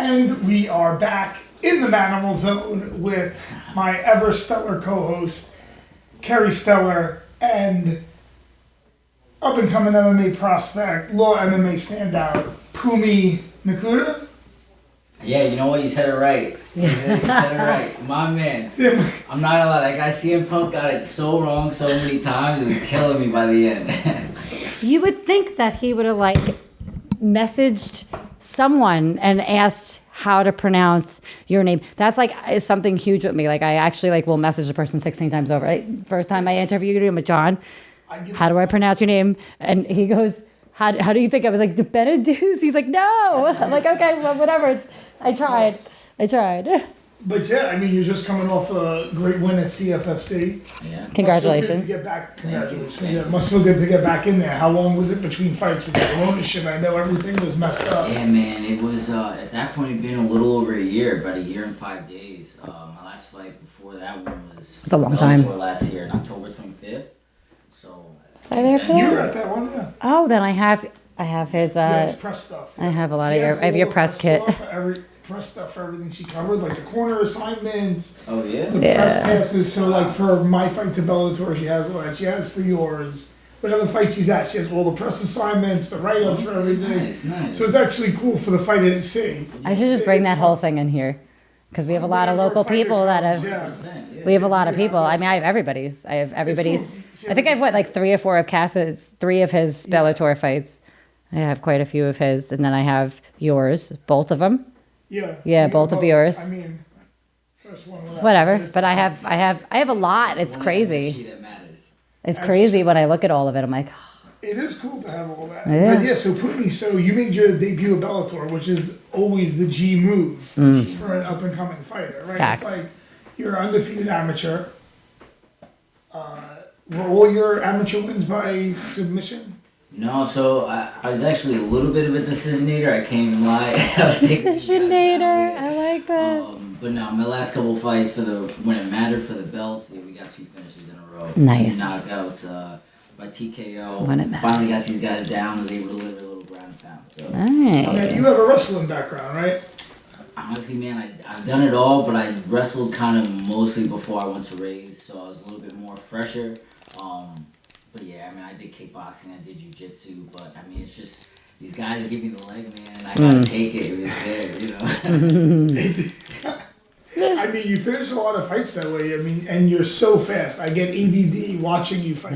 And we are back in the Manimal Zone with my ever stellar co-host, Kerry Stellar, and up-and-coming MMA prospect, law MMA standout, Phumi Nkuta. Yeah, you know what? You said it right. You said it right. My man. I'm not gonna lie, that guy CM Punk got it so wrong so many times. It was killing me by the end. You would think that he would have messaged someone and asked how to pronounce your name. That's is something huge with me. I actually will message the person 16 times over. First time I interviewed him with John, how do I pronounce your name? And he goes, how do you think? I was like, Benedus? He's like, no. I'm like, okay, well, whatever. I tried. But yeah, I mean, you're just coming off a great win at CFFC. Yeah. Congratulations. Congratulations. Yeah, it must feel good to get back in there. How long was it between fights with the corona shit? I know everything was messed up. Yeah, man. It was, at that point, it had been a little over a year, about a year and 5 days. My last fight before that one was... It's a long time. Last year, on October 25th. So... Was I there for that? You were at that one, yeah. Oh, then I have his... his press stuff. Yeah. I have a lot of your press kit. Press stuff for everything she covered, the corner assignments. Oh yeah. The press passes. So for my fights at Bellator, she has all that. She has for yours. Whatever fight she's at, she has all the press assignments, the write-ups for everything. Nice. So it's actually cool for the fight I didn't see. I should just bring that whole thing in here. Because we have a lot of local people that have... Yeah. We have a lot of people. I mean, I have everybody's. I think I have 3 or 4 of Cass's, 3 of his Bellator fights. I have quite a few of his. And then I have yours, both of them. Yeah, both of yours. I mean, first one. Whatever, but I have a lot. It's crazy. It's crazy when I look at all of it. I'm like, it is cool to have all that. Yeah. But yeah, so you made your debut at Bellator, which is always the G move for an up and coming fighter, right? Facts. It's you're an undefeated amateur. Were all your amateur wins by submission? No, so I was actually a little bit of a decisionator. I can't even lie. I was decisionator. I like that. But no, my last couple fights when it mattered for the belts, we got 2 finishes in a row. Nice. 2 knockouts by TKO. When it matters. Finally got these guys down. Was able to live a little ground and pound. So. Nice. Okay, you have a wrestling background, right? Honestly, man, I've done it all, but I wrestled kind of mostly before I went to Raise, so I was a little bit more fresher. But yeah, I mean, I did kickboxing, I did jiu-jitsu, but I mean, it's just, these guys give me the leg, man, and I gotta take it if it's there, I mean, you finish a lot of fights that way, I mean, and you're so fast. I get ADD watching you fight.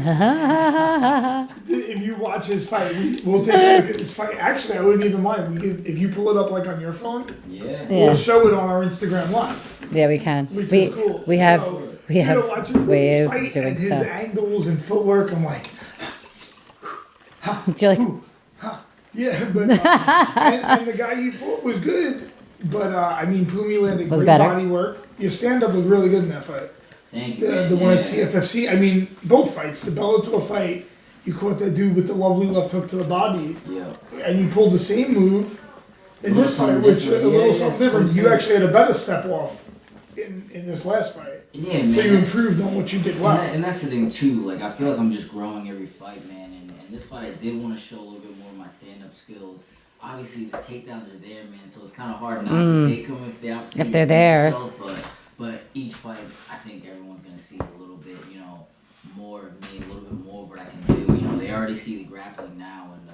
If you watch his fight, we'll take a look at his fight. Actually, I wouldn't even mind. If you pull it up on your phone, we'll show it on our Instagram Live. Yeah, we can. Which is cool. We have ways of doing and his stuff. angles and footwork, I'm like, You're like, yeah, but and the guy you fought was good, but I mean, Phumi landed great body work. Your stand-up looked really good in that fight. Thank you. The one at CFFC. I mean, both fights. The Bellator fight, you caught that dude with the lovely left hook to the body, and you pulled the same move. In this fight, which a little something different, you actually had a better step off in this last fight. Yeah, man. So you improved on what you did well. And that's the thing too. I feel like I'm just growing every fight, man. And this fight, I did want to show a little bit more of my stand-up skills. Obviously, the takedowns are there, man. So it's kind of hard not to take them if they're there. But each fight, I think everyone's gonna see a little bit, more of me, a little bit more of what I can do. They already see the grappling now, and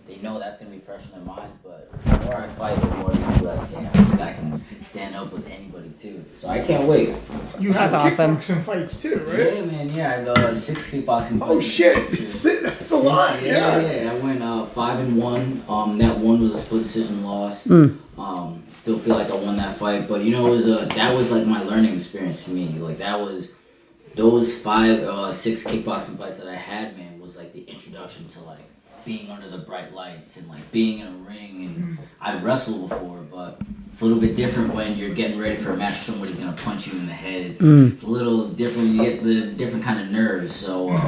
they know that's gonna be fresh in their minds. But the more I fight, the more they be like, damn, this guy can stand up with anybody too. So I can't wait. You have awesome. kickboxing fights too, right? Yeah, man. Yeah, I have 6 kickboxing fights. Oh shit, that's a lot. Yeah. I went 5-1. That one was a split decision loss. Still feel like I won that fight, but it was that was my learning experience to me. That was those 6 kickboxing fights that I had, man, was the introduction to being under the bright lights and being in a ring. And I'd wrestled before, but it's a little bit different when you're getting ready for a match. Somebody's gonna punch you in the head. It's a little different. You get the different kind of nerves. So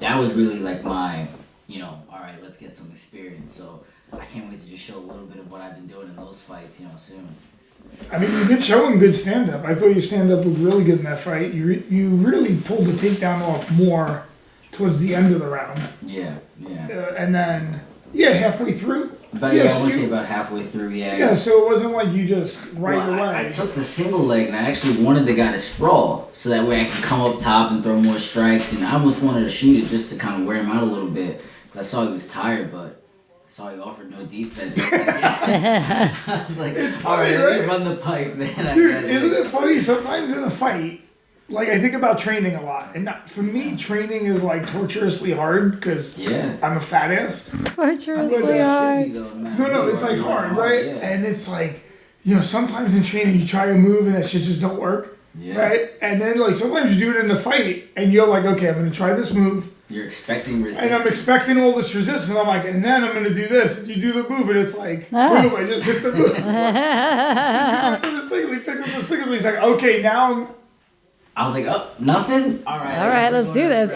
that was really my, all right, let's get some experience. So I can't wait to just show a little bit of what I've been doing in those fights, soon. I mean, you've been showing good stand-up. I thought your stand-up looked really good in that fight. You really pulled the takedown off more towards the end of the round. Yeah. And then Yeah, halfway through. But yeah, I want to say about halfway through, yeah. Yeah, so it wasn't like you just right away. I took the single leg and I actually wanted the guy to sprawl so that way I could come up top and throw more strikes. And I almost wanted to shoot it just to kind of wear him out a little bit. Because I saw he was tired, but I saw he offered no defense. I was like, all right, let me run the pipe, man. Dude, isn't it funny? Sometimes in a fight, like I think about training a lot. And for me, training is like torturously hard because I'm a fat ass. Torturously hard. No, it's like hard, right? Yeah. And it's like, sometimes in training you try a move and that shit just don't work. Yeah. Right? And then like sometimes you do it in the fight and you're like, okay, I'm gonna try this move. You're expecting resistance. And I'm expecting all this resistance. And I'm like, and then I'm gonna do this. And you do the move and it's like, boom, I just hit the move. So the single, he picks up the single, he's like, okay, now I was like, oh, nothing? All right, let's do this.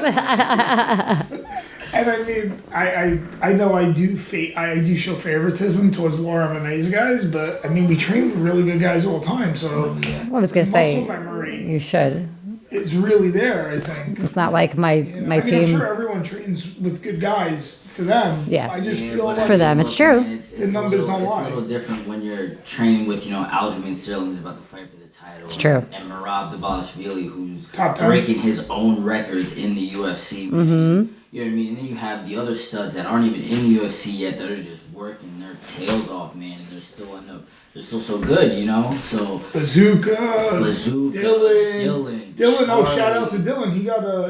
And I mean, I know I do show favoritism towards lower MMA's guys, but I mean, we train with really good guys all the time, so I was gonna say, muscle memory you should. It's really there, I think. It's not like my team. I'm sure everyone trains with good guys for them. Yeah. I just feel like for them, it's true. The numbers don't lie. It's a little different when you're training with, Aljamain Sterling, who's about to fight for the title. It's true. And Merab Dvalishvili, who's Top 10. breaking his own records in the UFC. Mm-hmm. You know what I mean? And then you have the other studs that aren't even in the UFC yet that are just working their tails off, man, and they're still so good, So Bazooka, Dylan. Oh, shout out to Dylan.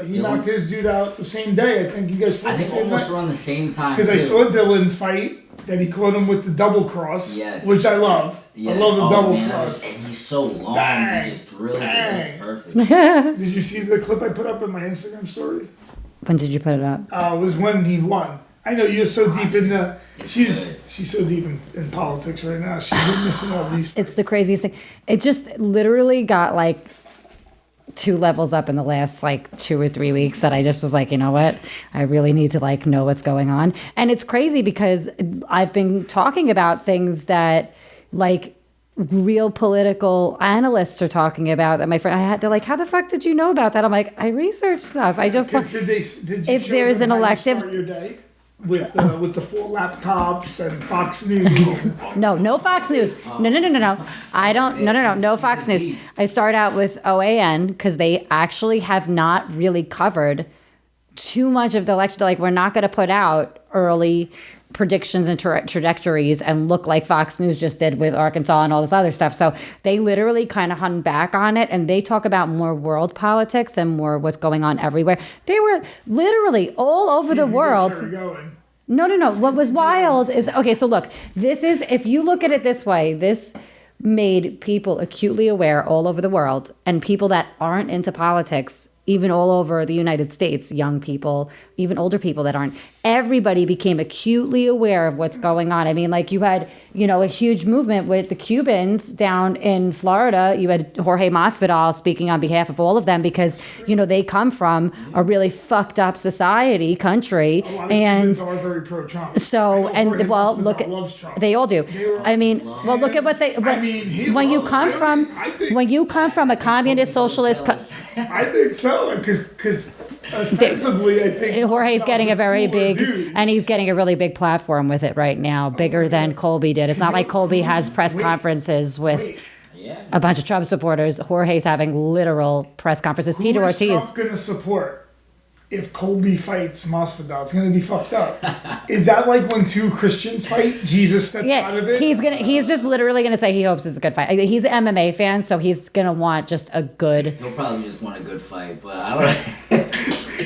He knocked his dude out the same day. I think you guys fought the same almost night. around the same time. Because I saw Dylan's fight that he caught him with the double cross, which I love. Yeah. I love the double cross. And he's so long, he just drills it. That's perfect. Did you see the clip I put up in my Instagram story? When did you put it up? It was when he won. I know you're so deep in the. She's so deep in politics right now. She's been missing all these. It's the craziest thing. It just literally got like 2 levels up in the last like 2 or 3 weeks that I just was like, you know what? I really need to like know what's going on. And it's crazy because I've been talking about things that like real political analysts are talking about that. My friend, they're like, how the fuck did you know about that? I'm like, I researched stuff. I just did you if there's an elective. Start your day? With the 4 laptops and Fox News. No Fox News. No. I don't. No Fox News. I start out with OAN because they actually have not really covered too much of the election. Like, we're not going to put out early predictions and trajectories and look like Fox News just did with Arkansas and all this other stuff. So they literally kind of hung back on it, and they talk about more world politics and more what's going on everywhere. They were literally all over the world. No. What was wild is, okay, so look, this is, if you look at it this way, this made people acutely aware all over the world, and people that aren't into politics, even all over the United States, young people, even older people that aren't, everybody became acutely aware of what's going on. I mean, like, you had, a huge movement with the Cubans down in Florida. You had Jorge Masvidal speaking on behalf of all of them because, they come from a really fucked up country. A lot of and Cubans are very pro-Trump. So, and Jorge well, Masvidal look at, loves Trump. they all do. Look at what they, when you come from a communist socialist, I think so, because ostensibly, I think Jorge's getting a very big, dude. and he's getting a really big platform with it right now, bigger than Colby did. It's not like Colby has press conferences with a bunch of Trump supporters. Jorge's having literal press conferences. Tito Who is Ortiz. Trump going to support if Colby fights Masvidal? It's going to be fucked up. Is that like when 2 Christians fight? Jesus steps out of it? He's just literally gonna say he hopes it's a good fight. He's an MMA fan, so he's gonna want just a good. He'll probably just want a good fight, but I don't.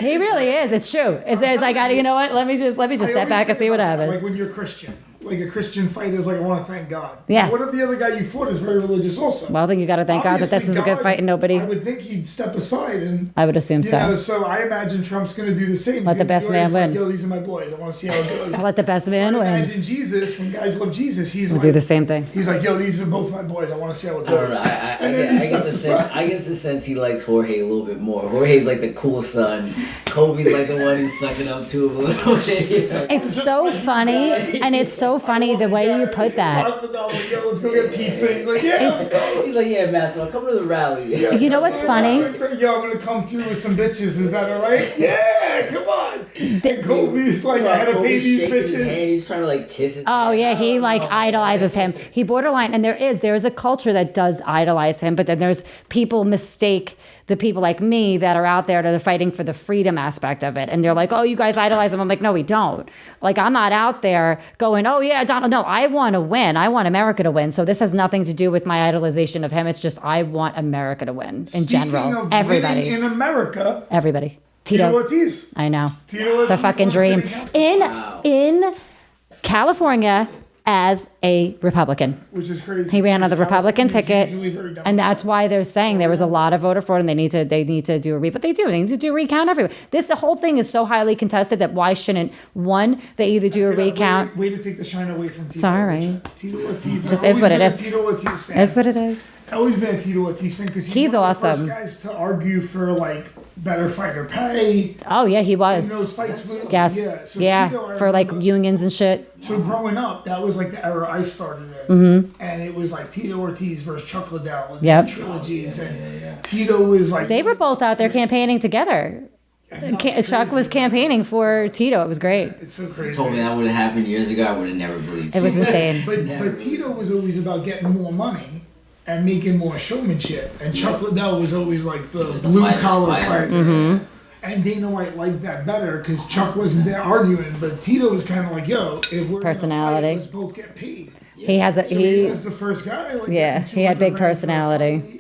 He really is. It's true. It's like, you know what? Let me just step back and see what happens. Like when you're Christian. Like a Christian fight is like, I want to thank God. Yeah. What if the other guy you fought is very religious also? Well, then you got to thank God that this was a good fight and nobody. I would think he'd step aside and. I would assume so. So I imagine Trump's going to do the same. Let the best man win. Like, yo, these are my boys. I want to see how it goes. Let the best man win. Imagine Jesus, when guys love Jesus, he's We'll like. do the same thing. He's like, yo, these are both my boys. I want to see how it goes. I get the sense he likes Jorge a little bit more. Jorge's like the cool son. Kobe's like the one who's sucking up to him a little bit. It's so funny, and it's so so funny the way you put that. Masvidal, like, yo, let's go get pizza. He's like, yeah, let's go. He's like, yeah, Masvidal, come to the rally. Yeah, You know what's funny? Yo, I'm gonna come through with some bitches. Is that all right? Yeah, come on. And Kobe's like, I had to pay these bitches. He's trying to like kiss his Oh hand. yeah, he like idolizes him. He borderline, and there is a culture that does idolize him, but then there's people mistake the people like me that are out there that are fighting for the freedom aspect of it, and they're like, oh, you guys idolize him. I'm like, no, we don't. Like, I'm not out there going, oh yeah, Donald. No, I want to win. I want America to win. So this has nothing to do with my idolization of him. It's just I want America to win in general. Speaking of Everybody winning in America, everybody. Tito Ortiz. I know. Tito Ortiz The fucking on dream. city council. In California as a Republican. Which is crazy. He ran on the because Republican California is ticket, usually very and Democratic. that's why they're saying there was a lot of voter fraud, and they need to do a but they need to do a recount everywhere. The whole thing is so highly contested that why shouldn't they either do a recount? Way to take the shine away from Tito. Sorry. Tito Ortiz. Just I've is what always it been a is. Tito Ortiz fan. That's what it is. I've always been a Tito Ortiz fan because He's one of the awesome. first guys to argue for like better fighter pay. Oh yeah, he In was. those fights with, Yes. yeah. So Tito, I For like remember- unions and shit. So growing up, that was like the era I started in, and it was like Tito Ortiz versus Chuck Liddell and Yep. the trilogies, and Tito was like They were both out there campaigning together. Chuck was campaigning for Tito. It was great. It's so crazy. Told me that would have happened years ago, I would have never believed It was insane. But Tito was always about getting more money and making more showmanship, and Chuck Liddell was always like the was the blue fighter's collar fighter. fighter. Mm-hmm. And Dana White liked that better because Chuck wasn't there arguing, but Tito was kind of like, "Yo, if we're Personality. gonna fight, let's both get paid." He has a So he he. was the first guy. Like, Yeah, getting he had 200 big grand for a personality. fight.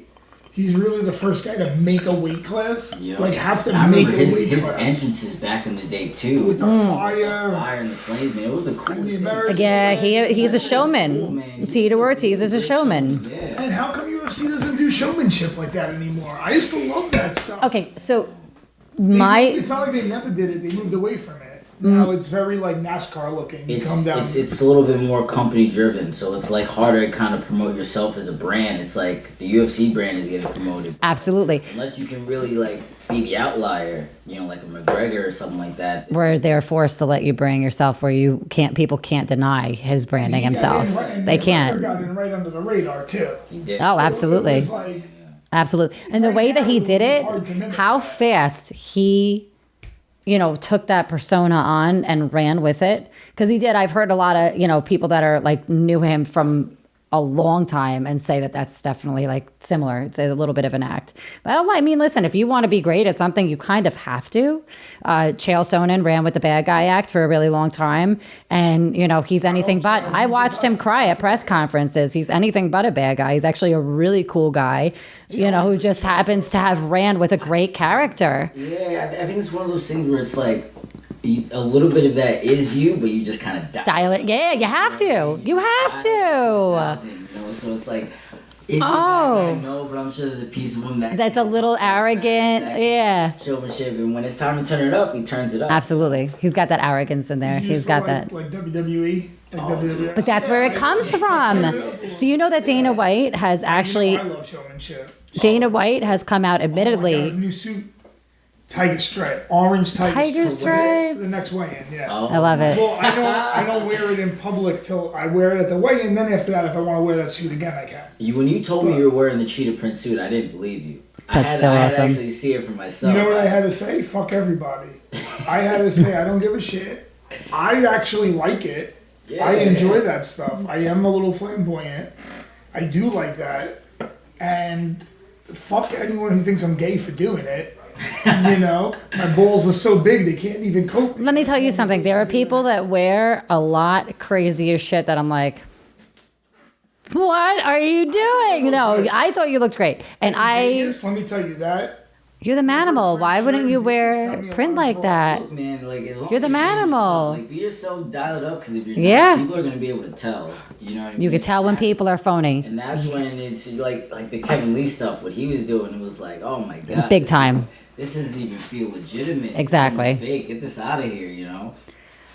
He's really the first guy to make a weight class. Yep. Like have to I make remember a weight his class entrances back in the day too. with the fire. Fire and the flames, man. It was the coolest thing. American- Yeah, he's a Cool, showman. man. Tito Ortiz is a showman. Yeah. And how come UFC doesn't do showmanship like that anymore? I used to love that stuff. Okay, so It's not like they never did it. They moved away from it. Now it's very like NASCAR looking. You come down. It's a little bit more company driven, so it's like harder to kind of promote yourself as a brand. It's like the UFC brand is getting promoted. absolutely, Unless you can really like be the outlier, you know, like a McGregor or something like that. where they're forced to let you brand yourself, where people can't deny his branding himself. They can't. Got in right under the radar too. He did. Oh, absolutely. It was like, Absolutely. And the way that he did it, how fast he, took that persona on and ran with it. Because he did. I've heard a lot of, people that are like knew him from a long time and say that that's definitely like similar. It's a little bit of an act. But I mean, listen, if you want to be great at something, you kind of have to. Chael Sonnen ran with the bad guy act for a really long time. And, he's anything but. I watched him cry at press conferences. He's anything but a bad guy. He's actually a really cool guy, who just happens to have ran with a great character. Yeah, I think it's one of those things where it's like a little bit of that is you, but you just kind of Dial it. Yeah, you have to. You have to. So it's like, is he Oh. bad? No, but I'm sure there's a piece of him That's a little arrogant. Yeah. showmanship, and when it's time to turn it up, he turns it up. Absolutely. He's got that arrogance in there. He's got that. like WWE. Like WWE. But that's where it comes from. Do you know that Dana White has actually, I love showmanship. Dana White has come out Oh my God, admittedly. new suit, tiger stripe, orange Tiger for stripes. the next weigh-in. Yeah. Oh. I love it. Well, I don't wear it in public till I wear it at the weigh-in. Then after that, if I want to wear that suit again, I can. When you told me you were wearing the cheetah print suit, I didn't believe you. That's so I had awesome. to actually see it for myself. You know what I had to say? Fuck everybody. I had to say I don't give a shit. I actually like it. Yeah. I enjoy that stuff. I am a little flamboyant. I do like that. And fuck anyone who thinks I'm gay for doing it. My balls are so big they can't even cope. Let me tell you something. There are people that wear a lot crazier shit that I'm like, what are you doing? No, I thought you looked great. And Vegas, let me tell you that. you're the manimal. Why wouldn't you wear print like that? Look, man, like, as long You're the as you manimal. yourself, like, be yourself, dial it up, because if you're Yeah. not, people are going to be able to tell. You know what I mean? You could tell when people are phony. And that's when it's like the Kevin Lee stuff, what he was doing, it was like, oh my God. Big time. This doesn't even feel legitimate. Exactly. This is fake. Get this out of here,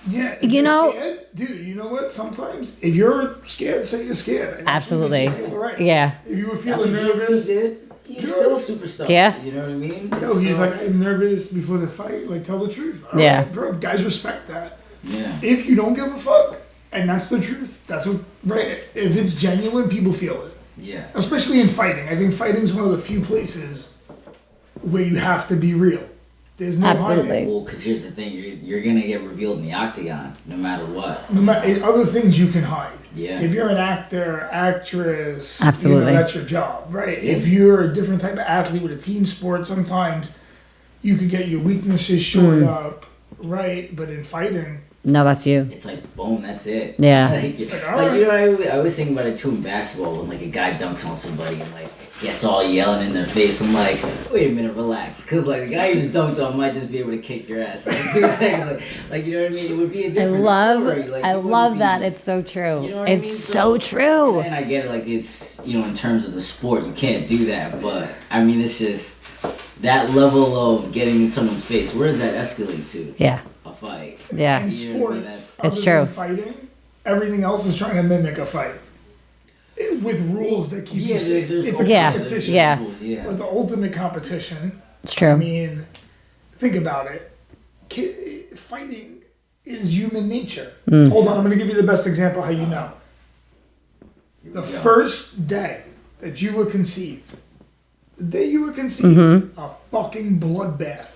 Yeah, if You you're know- scared, dude, you know what? Sometimes if you're scared, say you're scared. It Absolutely. makes you feel right. Yeah. If you were That's feeling what GSP nervous, did. He's still a superstar. Yeah. You know what I mean? yo, he's So- like, I'm nervous before the fight. Like, tell the truth. All Yeah. right, bro, guys respect that. yeah. If you don't give a fuck And that's the truth. That's what, right? If it's genuine, people feel it. Yeah. Especially in fighting. I think fighting is one of the few places where you have to be real. There's no Absolutely. hiding. Well, because here's the thing, you're gonna get revealed in the octagon, no matter what. No matter, other things you can hide. Yeah. If you're an actor, actress, Absolutely. that's your job, right? Yeah. If you're a different type of athlete with a team sport, sometimes you could get your weaknesses shored up, right? But in fighting, No, that's you. It's like, boom, that's it. Yeah. like, you know, I always think about it too in basketball when like a guy dunks on somebody and like gets all yelling in their face. I'm like, wait a minute, relax, because like the guy you just dunked on might just be able to kick your ass. Like you know what I mean? It would be a different story. Like, I love that. It's so true. You know what It's I mean? so true. And I get it, like it's, you know, in terms of the sport, you can't do that. But I mean, it's just that level of getting in someone's face. Where does that escalate to? Yeah. A fight. Yeah. in You know what I mean? sports, It's other true. than fighting, everything else is trying to mimic a fight. With rules that keep you safe. It's a Yeah. competition. Yeah. Yeah. But the ultimate competition, It's true. I mean, think about it. Fighting is human nature. Mm. Hold on, I'm going to give you the best example how you know. The we go. first day that you were conceived, the day you were conceived, Mm-hmm. a fucking bloodbath.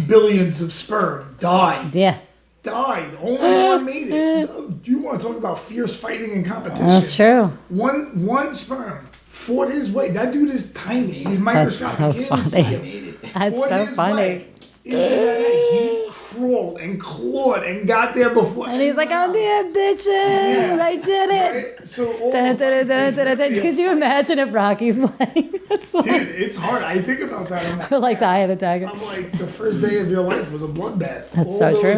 Billions of sperm died. Yeah. Only one made it. You want to talk about fierce fighting and competition? That's true. One sperm fought his way. That dude is tiny. He's microscopic. so You can't even see funny. him. Made it. That's Fought so his funny. way into that egg. He crawled and clawed and got there before. And he's like, I'm here, bitches. I did it. Right? So all Could you imagine if Rocky's playing? That's dude, it's hard. I think about that. like the Eye of the Tiger. I'm like, the first day of your life was a bloodbath. That's all so those true.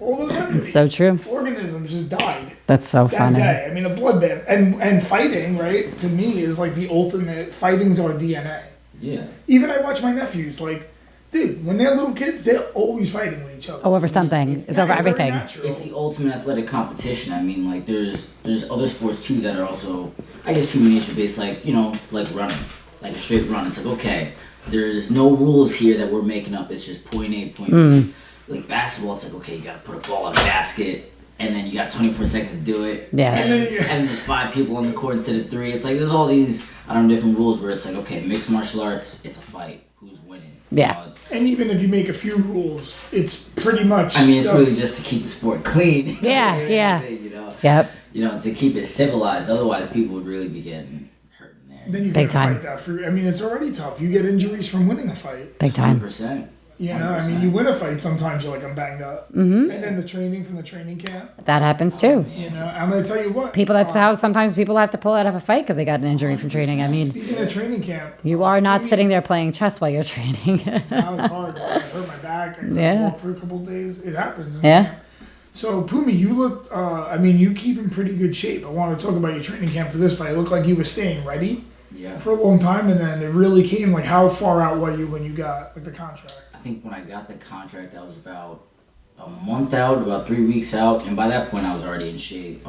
All those entities. So true. Organisms just died. That's so That funny. day. I mean, a bloodbath. And fighting, right, to me is like the ultimate. Fighting's our DNA. Yeah. Even I watch my nephews, like, dude, when they're little kids, they're always fighting with each other. Oh, over something. It's over very everything. natural. It's the ultimate athletic competition. I mean, like there's other sports too that are also, I guess, human nature based. Like, you know, like running, like a straight run. It's like, okay, there's no rules here that we're making up. It's just point A, point B. Like basketball, it's like, okay, you gotta put a ball in a basket, and then you got 24 seconds to do it. Yeah. And then there's 5 people on the court instead of 3. It's like there's all these, I don't know, different rules where it's like, okay, mixed martial arts, it's a fight. Who's winning? Yeah. You know, And even if you make a few rules, it's pretty much. I mean, it's stuff- really just to keep the sport clean. Yeah, yeah. You know, Yep. you know, to keep it civilized. Otherwise, people would really be getting hurt in there. Then you Big gotta time. fight that for. I mean, it's already tough. You get injuries from winning a fight. Big time. 100%. You know, I mean, 100%. you win a fight, sometimes you're like, I'm banged up. Mm-hmm. And then the training from the training camp. That happens too. You know, I'm gonna tell you what. People, that's how sometimes people have to pull out of a fight because they got an injury from training. I mean, Speaking of training camp, you are not sitting there playing chess while you're training. now it's hard. I hurt my back. I couldn't Yeah. walk for a couple of days. It happens. in Yeah. camp. So Phumi, you look. I mean, you keep in pretty good shape. I want to talk about your training camp for this fight. It looked like you were staying ready Yeah. for a long time, and then it really came. Like, how far out were you when you got like the contract? I think when I got the contract, I was about a month out, about 3 weeks out, and by that point, I was already in shape.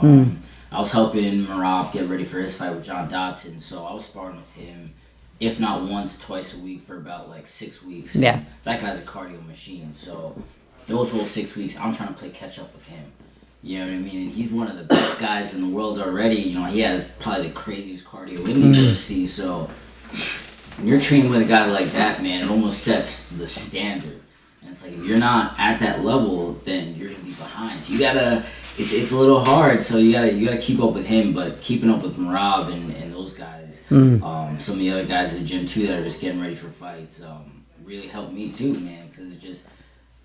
I was helping Marab get ready for his fight with John Dodson, so I was sparring with him, if not once, twice a week for about like 6 weeks. Yeah. That guy's a cardio machine, so those whole 6 weeks, I'm trying to play catch up with him. You know what I mean? And he's one of the best guys in the world already. You know, he has probably the craziest cardio in the UFC, so when you're training with a guy like that, man, it almost sets the standard. And it's like, if you're not at that level, then you're gonna be behind. So you gotta, it's a little hard. So you gotta keep up with him, but keeping up with Marab and those guys, some of the other guys at the gym too that are just getting ready for fights, really helped me too, man, because it just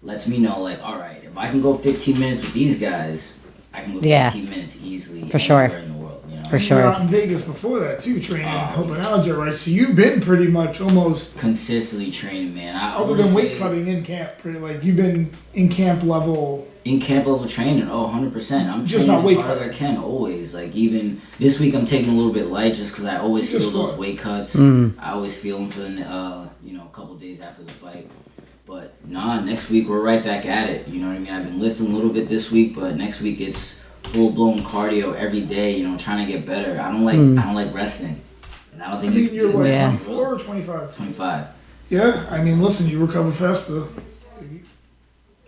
lets me know, like, all right, if I can go 15 minutes with these guys, I can go 15 minutes easily For sure. anywhere in the world. You know? For You sure. were out in Vegas before that too, training Hope and Alger, right? So you've been pretty much almost. Consistently training, man. Other than weight cutting in camp, pretty like you've been in camp level. In camp level training, 100%. I'm Just training not weight as hard as I can, always. Like, even this week, I'm taking a little bit light just because I always feel Just those what? weight cuts. I always feel them for the, a couple days after the fight. But nah, next week we're right back at it. You know what I mean? I've been lifting a little bit this week, but next week it's full blown cardio every day. You know, trying to get better. I don't like resting, and I don't I think mean, you're what, Yeah. 24 or 25? 25. Yeah, I mean, listen, you recover faster.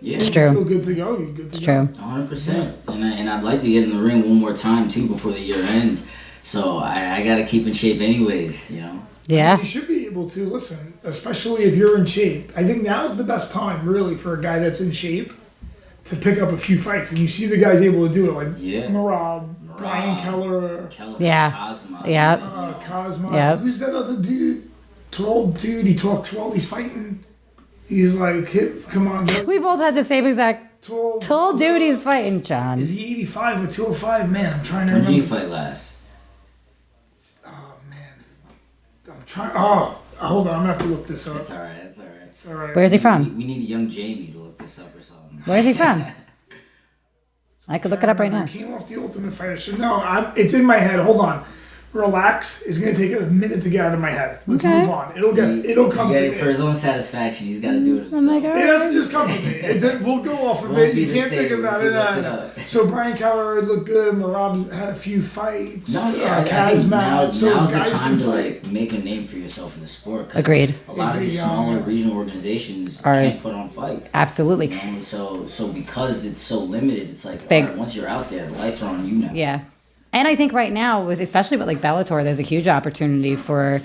Yeah, It's You feel true. good to go. You're good to It's go. true. 100%. And I'd like to get in the ring one more time too before the year ends. So I gotta keep in shape anyways, you know. I mean, Yeah. you should be able to listen, especially if you're in shape. I think now is the best time, really, for a guy that's in shape to pick up a few fights. And you see the guys able to do it, like Yeah. Marab, Brian Keller, Keller, Yeah. Cosma, Yep. Cosma. Yep. Who's that other dude? Tall dude. He talks while he's fighting. He's like, come on, guys. We both had the same exact tall dude he's fighting, John. Is he 85 or 205? Man, I'm trying to When did you remember. fight last? Oh, man. I'm trying. Oh, hold on. I'm going to have to look this up. That's alright, that's alright. It's all right. Where's he from? We need a young Jamie to look this up or something. Where's he from? I could look it up right now. It came off the Ultimate Fighter. So, no, it's in my head. Hold on. Relax. It's going to take a minute to get out of my head. Let's Okay. move on. It'll come to For me. his own satisfaction, he's gotta do it himself. I'm like, It alright. has to just come to me. We'll go off of Won't it. be You the can't same think about if he it. looks it up. So Brian Keller looked good. Marab had a few fights. No, yeah, I think Kazmat. now's So the guys time can to fight. like make a name for yourself in the sport. 'Cause Agreed. A lot of these smaller regional organizations Are- can't put on fights. Absolutely. You know? So because it's so limited, it's like big. alright, once you're out there, the lights are on you now. Yeah. And I think right now, especially with like Bellator, there's a huge opportunity for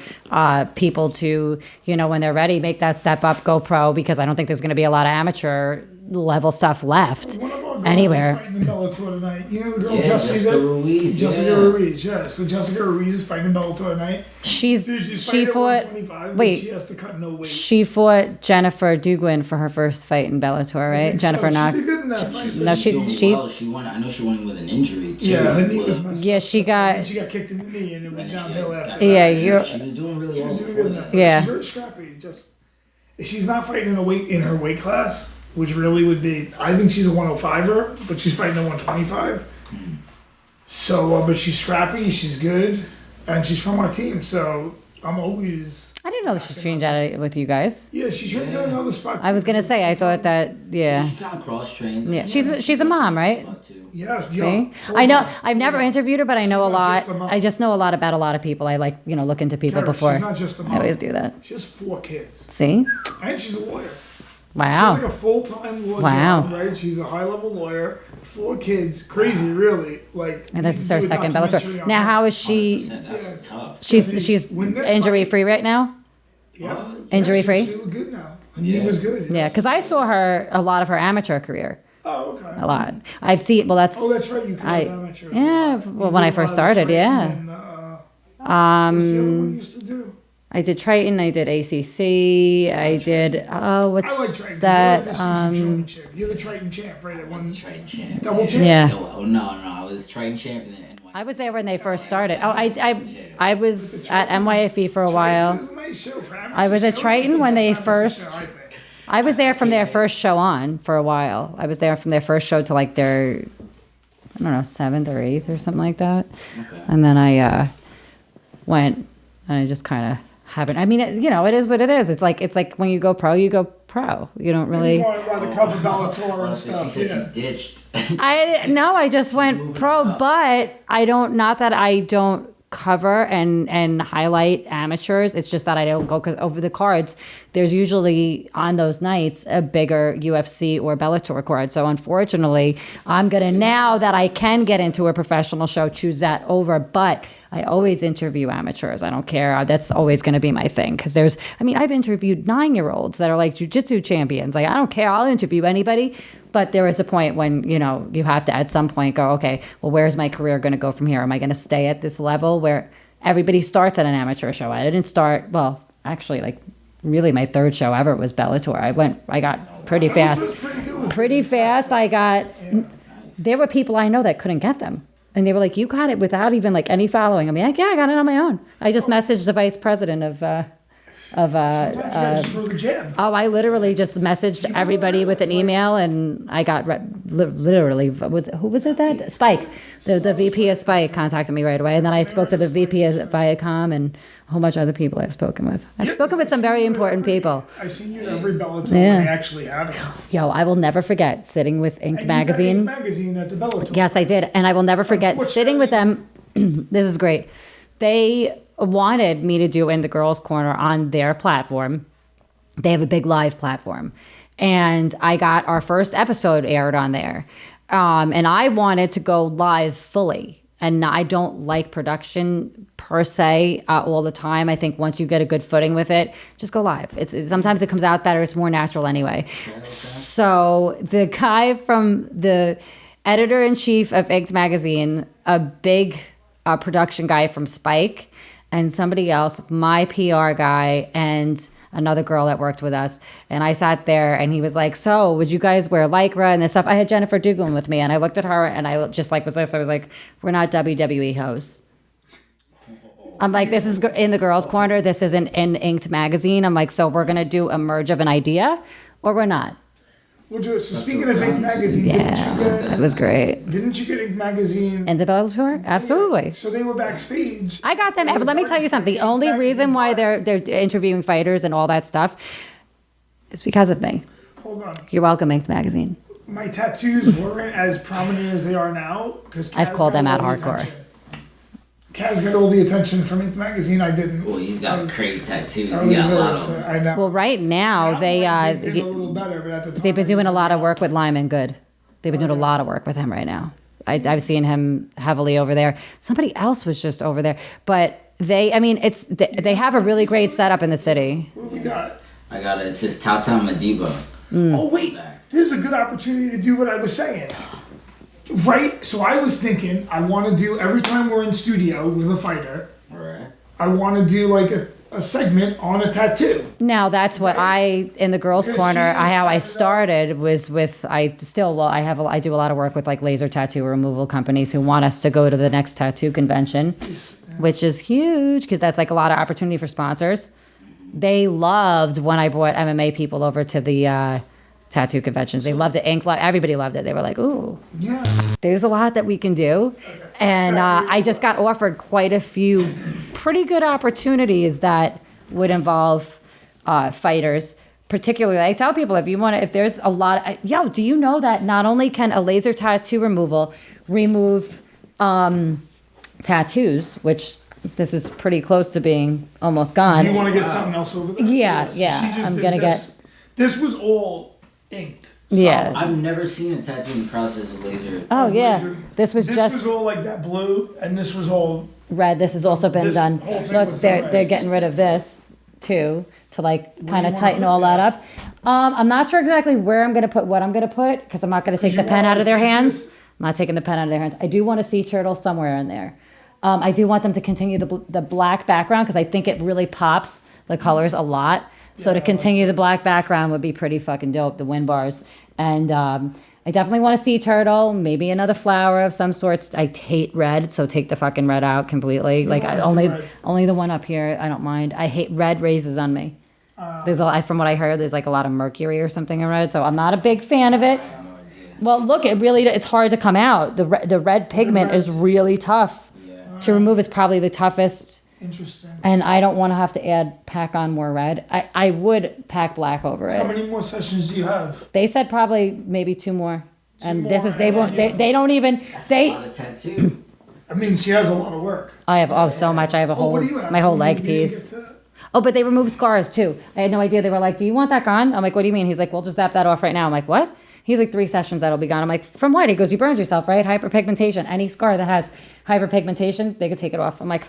people to, when they're ready, make that step up, go pro, because I don't think there's going to be a lot of amateur level stuff left One of our girls anywhere. is fighting in Bellator tonight. You know the girl Yeah, Jessica Ruiz, Jessica yeah. Ruiz, yeah. So Jessica Ruiz is fighting in Bellator tonight. She's Dude, she's she fighting at fought 125, but wait. she has to cut no weight. she fought Jennifer Duguin for her first fight in Bellator, I right? think Jennifer so. Knock. She did good in that fight. No, She's doing she- well. She won. I know she won with an injury too. Yeah, her knee with- was messed Yeah, up. she And got. she got kicked in the knee, and it was and then downhill she- after Yeah, that. you're. She was doing really She well was doing before good in that. that fight. Yeah. She's very scrappy. Just she's not fighting in her weight class, which really would be. I think she's a 105er, but she's fighting a 125. So, but she's scrappy. She's good, and she's from our team. So I'm always. I didn't know that she trained at it with you guys. Yeah, she's trained at another spot. I was gonna say, I thought that. Yeah. She kind of cross trained. Yeah, she's a mom, right? Yeah, See? I know. I've never interviewed her, but I know a She's not lot. just a mom. I just know a lot about a lot of people. I like, look into people before. She's not just a I mom. always do that. She has 4 kids, See? and she's a lawyer. Wow. She's like a full-time lawyer, Wow. right? She's a high-level lawyer. 4 kids, crazy, really. Like, And this you is do her a second documentary Bellator. on Now, her. how is she? That's tough. She's When this injury fight- free right now. Yeah. Injury Yeah, free? She looked good now. Her knee was good. Yeah, because I saw her a lot of her amateur career. Oh, okay. A lot. I've seen. Well, that's. Oh, that's right. You covered amateurs. Yeah. Well, when I first started, yeah. And, what's the other one you used to do? I did Triton. I did ACC. I did. Oh, what's I like Triton. 'cause you're that? like the Triton champ. You're the Triton champ, right? At I was one the Triton champ. double champ. Yeah. No, I was Triton champ and then NY. I was there when they first started. Oh, I was at NYFE for a while. Triton is a nice show for amateurs. I was at Triton when they first. I think. I was there from their first show on for a while. I was there from their first show to like their, I don't know, 7th or 8th or something like that. Okay. And then I went and I just kind of haven't. I mean, it is what it is. It's like when you go pro, you go pro. You don't really. You want to rather cover Bellator and Honestly, stuff. she said Yeah. she ditched. I just went pro, but I don't. Not that I don't cover and highlight amateurs. It's just that I don't go because over the cards, there's usually on those nights a bigger UFC or Bellator card. So unfortunately, I'm gonna now that I can get into a professional show, choose that over. But I always interview amateurs. I don't care. That's always going to be my thing. Because I've interviewed 9-year-olds that are like jiu-jitsu champions. Like, I don't care. I'll interview anybody. But there is a point when, you have to at some point go, okay, well, where's my career going to go from here? Am I going to stay at this level where everybody starts at an amateur show? I didn't start, well, actually, like, really my 3rd show ever was Bellator. I got pretty fast. Pretty fast. There were people I know that couldn't get them. And they were like, you got it without even like any following. I mean, I got it on my own. I just messaged the vice president of Sometimes you gotta just throw the jab. I literally just messaged everybody with an email, and I got literally who was it that Spike, the VP of Spike contacted me right away, and then I spoke to the VP of Viacom and a whole bunch of other people I've spoken with. I've spoken with some very important people. I seen you at every Bellator Yeah. when they actually had it. Yo, I will never forget sitting with Inked And you got magazine. Ink magazine at the Bellator. Yes, I did. And I will never forget sitting with them. This is great. They wanted me to do In the Girls Corner on their platform. They have a big live platform. and I got our first episode aired on there. And I wanted to go live fully. And I don't like production per se all the time. I think once you get a good footing with it, just go live. Sometimes it comes out better. It's more natural anyway. Okay. So the guy from the editor-in-chief of Inked Magazine, a big production guy from Spike, and somebody else, my PR guy, and another girl that worked with us. And I sat there and he was like, so would you guys wear Lycra and this stuff? I had Jennifer Dugan with me and I looked at her and I just like was this. I was like, we're not WWE hosts. I'm like, this is in the girls' corner. This isn't in Inked Magazine. I'm like, so we're going to do a merge of an idea or we're not. Well, so speaking of Inked Magazine, it was great. Didn't you get Inked Magazine? And the Bellator? Absolutely. Yeah. So they were backstage. I got them. Let me tell you something. The only reason why they're interviewing fighters and all that stuff is because of me. Hold on. You're welcome, Inked Magazine. My tattoos weren't as prominent as they are now because I've called them out hardcore. Kaz got all the attention from Inked Magazine. I didn't. Well, he's got crazy tattoos. He got a lot of them. I know. Well, right now they a little better, but at the time, they've been doing a lot of work with Lyman Good. They've been doing a lot of work with him right now. I've seen him heavily over there. Somebody else was just over there, but they have a really great setup in the city. What do we got? I got it. It says Tata Madiba. Oh wait, this is a good opportunity to do what I was saying. Right, so I was thinking I want to do every time we're in studio with a fighter. Right. I want to do like a segment on a tattoo. Now that's what in the girls' corner. How I started was with I do a lot of work with like laser tattoo removal companies who want us to go to the next tattoo convention, which is huge because that's like a lot of opportunity for sponsors. They loved when I brought MMA people over to the tattoo conventions. They loved it. Everybody loved it. They were like, ooh, yeah, there's a lot that we can do. And I just got offered quite a few pretty good opportunities that would involve fighters. Particularly, I tell people if there's a lot, do you know that not only can a laser tattoo removal remove tattoos, which this is pretty close to being almost gone. Do you want to get something else over there? Yeah. I'm going to get. This was all inked. Yeah. I've never seen a tattooing process of laser. Oh, yeah. Laser. This was all like that blue, and this was all red. This has also been done. Look, they're getting rid of this too to like kind of tighten all that up. I'm not sure exactly where I'm going to put what I'm going to put because I'm not going to take the pen out of their hands. I'm not taking the pen out of their hands. I do want a sea turtle somewhere in there. I do want them to continue the black background because I think it really pops the colors a lot. So to continue the black background would be pretty fucking dope, the wind bars. And I definitely want a sea turtle, maybe another flower of some sorts. I hate red, so take the fucking red out completely. Only the one up here, I don't mind. I hate red raises on me. From what I heard, there's like a lot of mercury or something in red, so I'm not a big fan of it. Well, look, it's hard to come out. The red pigment is really tough to remove. Is probably the toughest. Interesting. And I don't want to have to pack on more red. I would pack black over it. How many more sessions do you have? They said probably maybe two more. And more, this is, they don't even, That's a lot of tattoo. I mean, she has a lot of work. I have, so much. I have what do you have? my whole leg piece. Oh, but they remove scars too. I had no idea. They were like, do you want that gone? I'm like, what do you mean? He's like, we'll just zap that off right now. I'm like, what? He's like, 3 sessions that'll be gone. I'm like, from what? He goes, you burned yourself, right? Hyperpigmentation. Any scar that has hyperpigmentation, they could take it off. I'm like,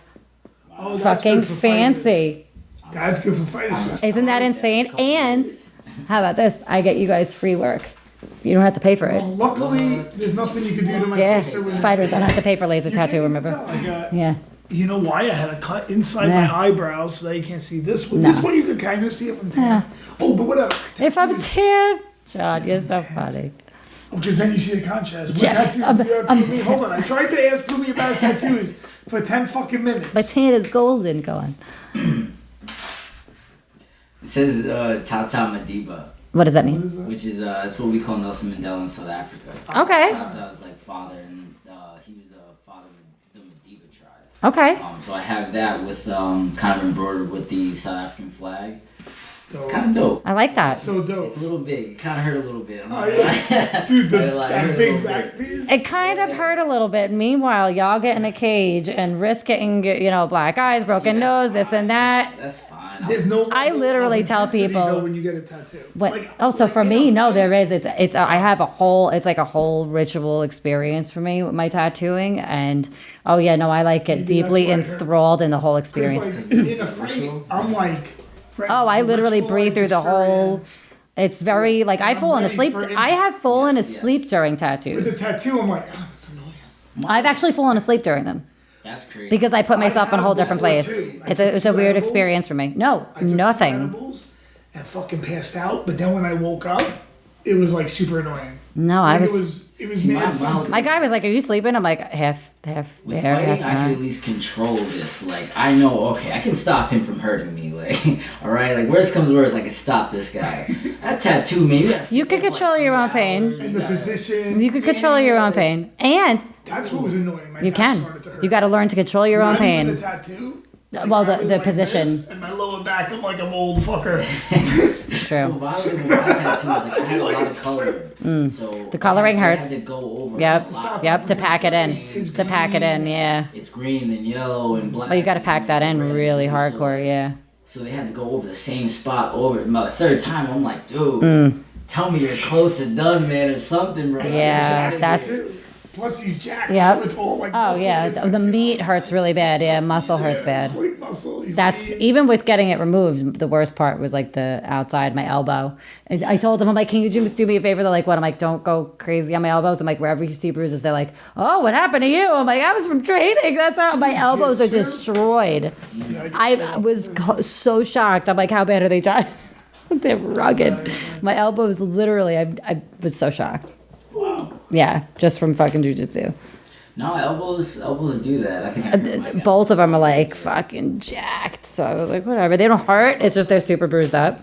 fucking fancy. That's good for fighters. Isn't that insane? And how about this? I get you guys free work. You don't have to pay for it. Well, luckily, there's nothing you can do to my face. Fighters don't have to pay for laser tattoo, remember? Yeah. You know why I had a cut inside my eyebrows so that you can't see this one? This one you can kind of see if I'm tan. Oh, but whatever. If I'm tan, John, you're so funny. Because then you see the contrast. What tattoos do you have? Phumi? Hold on. I tried to ask Phumi about his tattoos for 10 fucking minutes. My tan is golden. Go on. It says Tata Madiba. What does that mean? Which is that's what we call Nelson Mandela in South Africa. Okay. Tata's like father, and he was the father of the Madiba tribe. Okay. So I have that with kind of embroidered with the South African flag. It's kind of dope. I like that. So dope. It's a little big. It kind of hurt a little bit. Dude, that big back piece. It kind of hurt a little bit. Meanwhile, y'all get in a cage and risk getting, black eyes, broken nose, this and that. That's fine. There's no. I literally tell intensity, people- though, when you get a tattoo. What? Like, So for in me, a no, fight- there is. It's. I have a whole. It's like a whole ritual experience for me with my tattooing, and oh yeah, no, I like it Maybe deeply that's why it hurts. enthralled in the whole 'cause, experience. like, in a fight, I'm like. Oh, I literally breathe through the whole. experience. It's very like I've I'm fallen ready asleep. for I have fallen Yes, asleep yes. during With the tattoos. tattoo, I'm like, oh, that's annoying. I've actually fallen asleep during them That's crazy. because I put myself in a whole have different before, place. too. I It's took a 2 weird edibles. experience for me. No, I took 2 nothing. edibles and fucking passed out, but then when I woke up, it was like super annoying. No, Like, I it was. was mad My sensitive. mouth- My guy was like, "Are you sleeping?" I'm like, half With there, half fighting, I can not. at least control this. Like, I know, okay, I can stop him from hurting me. Like, all right, like, worst comes to worst, I can stop this guy. That tattoo, man, You can control your own pain. And the position. You can control your own pain, and That's what was annoying. My you back can. started to hurt. You got to learn to control your own Not even pain. the tattoo. Well, I was the like position. this, and my lower back, I'm like an old fucker. It's Well, true. with my tattoos, like, I had a lot of color. So The coloring I had hurts. to go over Yep. a lot. Yep. To pack it in. It's To pack it in. Yeah. It's green and yellow and black. But you got to and, pack that in red and really blue, so, hardcore. like, Yeah. So they had to go over the same spot over it. By the third time, I'm like, dude, tell me you're close to done, man, or something, bro. Yeah, that's- Plus he's jacked, Yep. so it's all like. Oh muscle. yeah. It's The like, meat hurts really bad. Yeah. Muscle hurts yeah, bad. It's like muscle. He's That's lean. even with getting it removed. The worst part was like the outside my elbow. And I told them, I'm like, can you just do me a favor? They're like, what? I'm like, don't go crazy on my elbows. I'm like, wherever you see bruises, they're like, oh, what happened to you? I'm like, I was from training. That's how my elbows are destroyed. Yeah, I was so shocked. I'm like, how bad are they trying? They're rugged. My elbows literally. I was so shocked. Wow. Yeah, just from fucking jujitsu. No, elbows do that. I think I hurt my guy. Both of them are like fucking jacked. So I was like, whatever. They don't hurt. It's just they're super bruised up.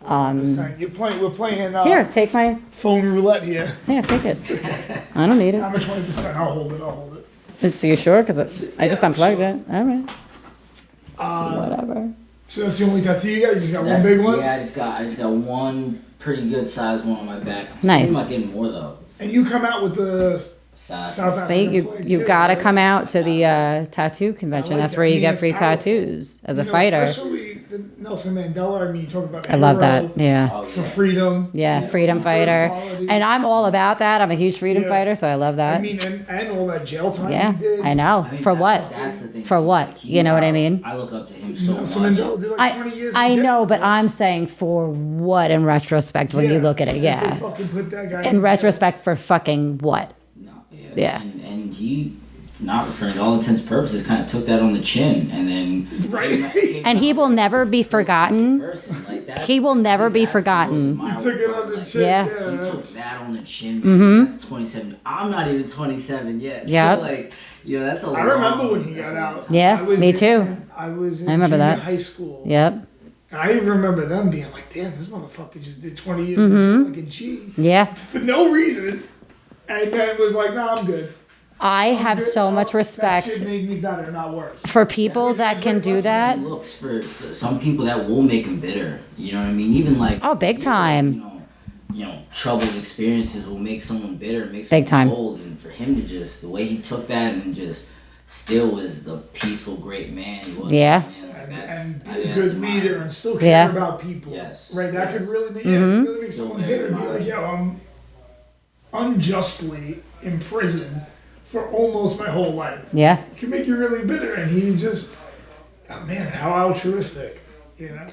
You're playing. We're playing. Here, take my. Phone roulette here. Yeah, take it. I don't need it. I'm at 20%. I'll hold it. So you sure? Because I just Yeah, unplugged sure. it. All right. Whatever. So that's the only tattoo you got? You just got That's- one big one? Yeah, I just got one pretty good sized one on my back. Nice. I'm not getting more though. And you come out with the South South See, African flag you too, gotta right? come out to the tattoo convention. I like That's that. where I you mean, get it's free powerful. tattoos as a You know, fighter. Especially the Nelson Mandela. I mean, you talk about I love hero that. Yeah. Oh, for yeah. freedom. Yeah, you know, freedom for fighter. equality. And I'm all about that. I'm a huge freedom Yeah. fighter, so I love that. I mean, and all that jail time Yeah, he did. I know. I mean, For what? That's the thing. For too. what? Like, You know what I he's- mean? I look up to him so Nelson much. Mandela did like 20 years in I jail. know, but I'm saying for what in retrospect when you look at it, They yeah. fucking put that guy In jail. retrospect for fucking what? No, Yeah. And he, not for all intents and purposes, kind of took that on the chin, and then Right. And he will never be forgotten. He will never be forgotten. He took it on the chin. Yeah. He that's- took that on the chin. Man. That's 27. I'm not even 27 yet. Yep. So like, you know, that's a I long, remember when he that's got a long out. time. Yeah, I was me in- too. I was in I remember junior that. high school. Yep. And I even remember them being like, damn, this motherfucker just did 20 years in jail, like a G. Yeah. For no reason. And then was like, nah, I'm good. I have Good. so much That respect shit made me better, not worse. for people that can do that. Looks for some people that will make him bitter. You know what I mean? Even like Oh, big time. You know, troubled experiences will make someone bitter, make someone Big time. cold, and for him to just the way he took that and just still was the peaceful, great man he was. Yeah. Man, like, And I be a think good that's leader my- and still care Yeah. about people. Yes. Right? That Yes. could really make, Mm-hmm. really make Still someone very bitter and be much. like, yo, I'm unjustly imprisoned for almost my whole life. Yeah. It can make you really bitter. And he just, oh man, how altruistic. You know?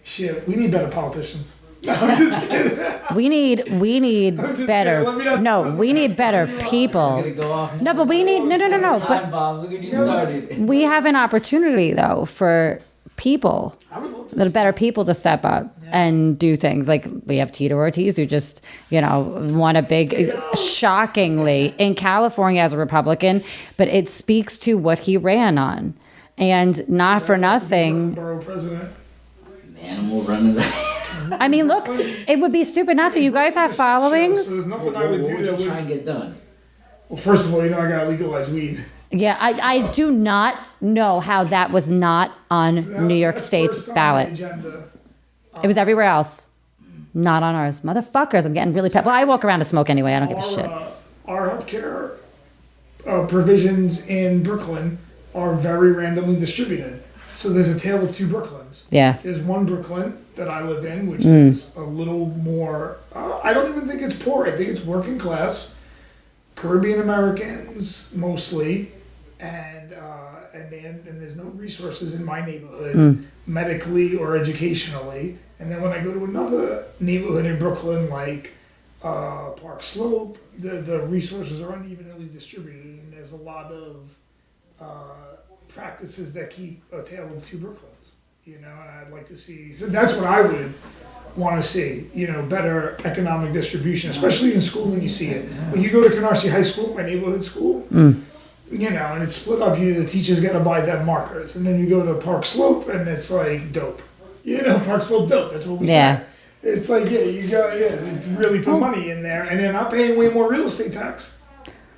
Shit, we need better politicians. No, I'm just kidding. We need just better. kidding. Let me not- No, we need better I'm people. gonna go off. No, but we need no. Time But bomb. Look at you started. we have an opportunity though for people I would love to that are see better people to step up and do things. Like we have Tito Ortiz, who just, won a big, shockingly, in California as a Republican, but it speaks to what he ran on. And not for nothing. borough president. Animal running the. I mean, look, it would be stupid not to. You guys have So followings. there's nothing What I would would do you that try would. and get done? Well, first of all, I gotta legalize weed. Yeah, I do not know how that was not on New York That's State's first on the ballot. agenda. It was everywhere else. Not on ours. Motherfuckers, I'm getting really pet. Well, I walk around to smoke anyway. I don't give a shit. Our healthcare provisions in Brooklyn are very randomly distributed. So there's a tale of two Brooklyns. Yeah. There's one Brooklyn that I live in, which is a little more, I don't even think it's poor. I think it's working class, Caribbean Americans mostly, and there's no resources in my neighborhood, medically or educationally. And then when I go to another neighborhood in Brooklyn, like Park Slope, the resources are unevenly distributed, and there's a lot of practices that keep a tale of two Brooklyns, and I'd like to see, so that's what I would want to see, better economic distribution, especially in school when you see it. When you go to Canarsie High School, my neighborhood school, and it's split up, the teachers got to buy them markers, and then you go to Park Slope, and it's like dope. Park Slope dope, that's what we say. It's like, you really put money in there, and they're not paying way more real estate tax,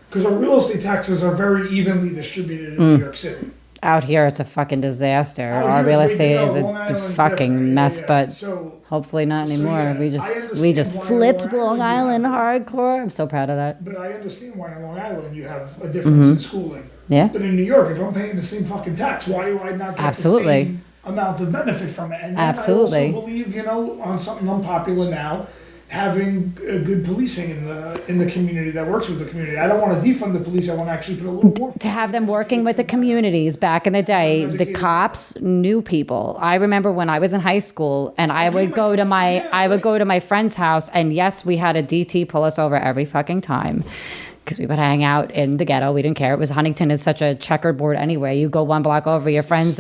because our real estate taxes are very evenly distributed in New York City. Out here, it's a fucking disaster. Our real estate is a fucking mess, but hopefully not anymore. We just flipped Long Island hardcore. I'm so proud of that. But I understand why in Long Island you have a difference in schooling. Yeah. But in New York, if I'm paying the same fucking tax, why do I not get the same amount of benefit from it? And then I also believe, on something unpopular now, having good policing in the community that works with the community. I don't want to defund the police. I want to actually put a little more. To have them working with the communities. Back in the day, the cops knew people. I remember when I was in high school, and I would go to my friend's house, and yes, we had a DT pull us over every fucking time. Because we would hang out in the ghetto. We didn't care. Huntington is such a checkerboard anyway. You go one block over, your friends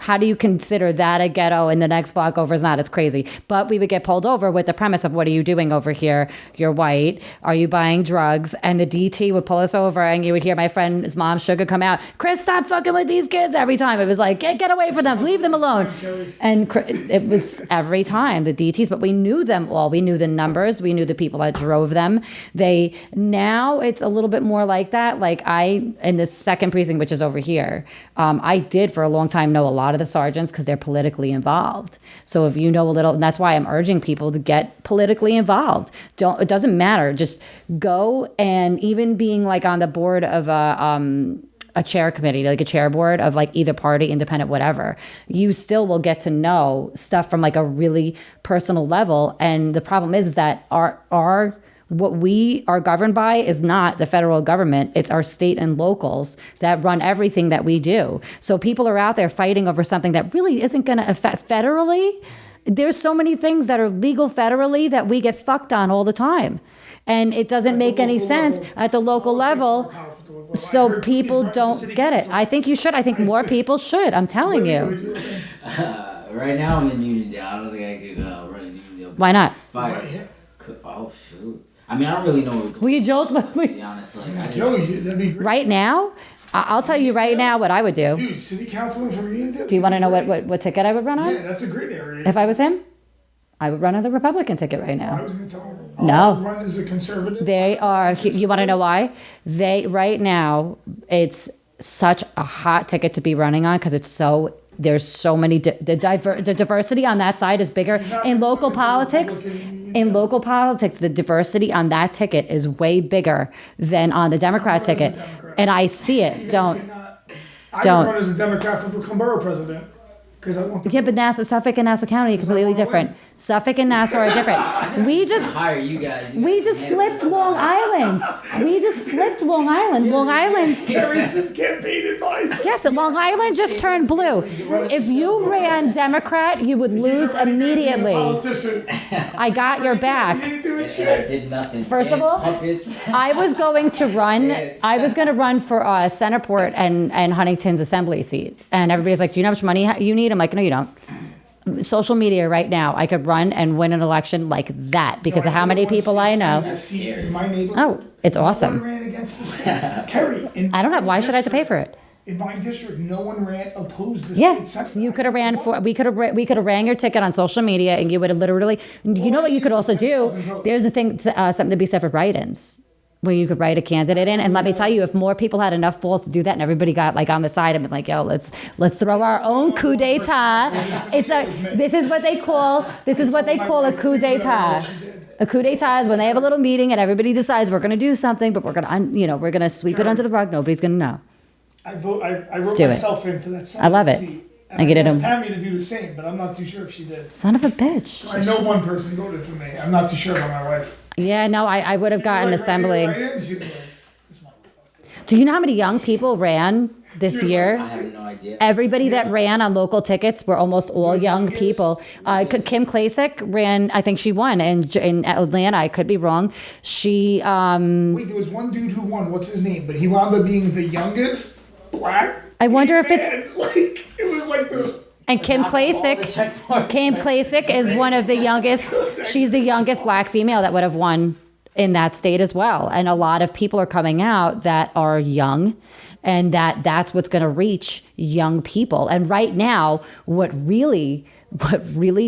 how do you consider that a ghetto and the next block over is not? It's crazy. But we would get pulled over with the premise of, what are you doing over here? You're white. Are you buying drugs? And the DT would pull us over, and you would hear my friend's mom, Sugar, come out, Chris, stop fucking with these kids every time. It was like, get away from them. Leave them alone. And it was every time, the DTs. But we knew them all. We knew the numbers. We knew the people that drove them. Now it's a little bit more like that. Like in the second precinct, which is over here, I did for a long time know a lot of the sergeants because they're politically involved. So if you know a little, and that's why I'm urging people to get politically involved. It doesn't matter. Just go, and even being like on the board of a chair committee, like a chair board of like either party, independent, whatever, you still will get to know stuff from like a really personal level. And the problem is that what we are governed by is not the federal government. It's our state and locals that run everything that we do. So people are out there fighting over something that really isn't going to affect federally. There's so many things that are legal federally that we get fucked on all the time. And it doesn't make any sense at the local level. So people don't get it. I think you should. I think more people should. I'm telling you. Right now I'm in Uniondale. I don't think I could run in Uniondale. Why not? Oh, shoot. I mean, I don't really know what Will you jolt? to be honest. Like, that'd be great. Right now? I'll tell you right now what I would do. Dude, city councilman from Uniondale? Do you want to know what ticket I would run on? Yeah, that's a great area. If I was him? I would run on the Republican ticket right now. I was going to tell him. No. Run as a conservative? They are, you want to know why? Right now, it's such a hot ticket to be running on because there's so many, the diversity on that side is bigger. In local politics, the diversity on that ticket is way bigger than on the Democrat ticket. And I see it. I would run as a Democrat for Brooklyn Borough president. Yeah, but Suffolk and Nassau County are completely different. Suffolk and Nassau are different. We just flipped Long Island. Long Island. Carrie's campaign advice. Yes, Long Island just turned blue. If you ran Democrat, you would lose immediately. I got your back. I did nothing. First of all, I was going to run for Centerport and Huntington's assembly seat. And everybody's like, do you know how much money you need? I'm like, no, you don't. Social media right now, I could run and win an election like that because of how many people I know. Oh, it's awesome. Kerry. Why should I have to pay for it? In my district, no one opposed the state senator. You could have we could have ran your ticket on social media, and you would have literally. You know what you could also do? There's a thing, something to be said for write-ins, where you could write a candidate in. And let me tell you, if more people had enough balls to do that, and everybody got like on the side and been like, yo, let's throw our own coup d'etat. This is what they call a coup d'etat. A coup d'etat is when they have a little meeting and everybody decides we're going to do something, but we're going to sweep it under the rug. Nobody's going to know. I wrote myself in for that Senate I love it. seat. And I get it. asked Tammy to do the same, but I'm not too sure if she did. Son of a bitch. I know one person voted for me. I'm not too sure about my wife. Yeah, no, I would have gotten assembly. Right in, she'd be like, this motherfucker. Do you know how many young people ran this year? I have no idea. Everybody that ran on local tickets were almost all young people. Kim Klasick ran, I think she won in Atlanta. I could be wrong. She, Wait, there was one dude who won. What's his name? But he wound up being the youngest black. I wonder if it's, man. Like, it was like this. and Kim Klasick is one of the youngest, she's the youngest black female that would have won in that state as well. And a lot of people are coming out that are young, and that's what's going to reach young people. And right now, what really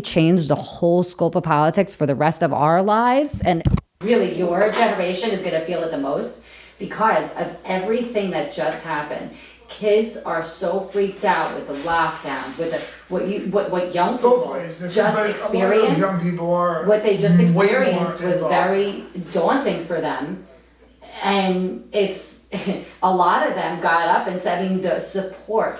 changed the whole scope of politics for the rest of our lives, and really your generation is going to feel it the most because of everything that just happened. Kids are so freaked out with the lockdowns, with the what young people just experienced. Young people are What they just experienced was involved. very daunting for them, and it's a lot of them got up and said, I mean, the support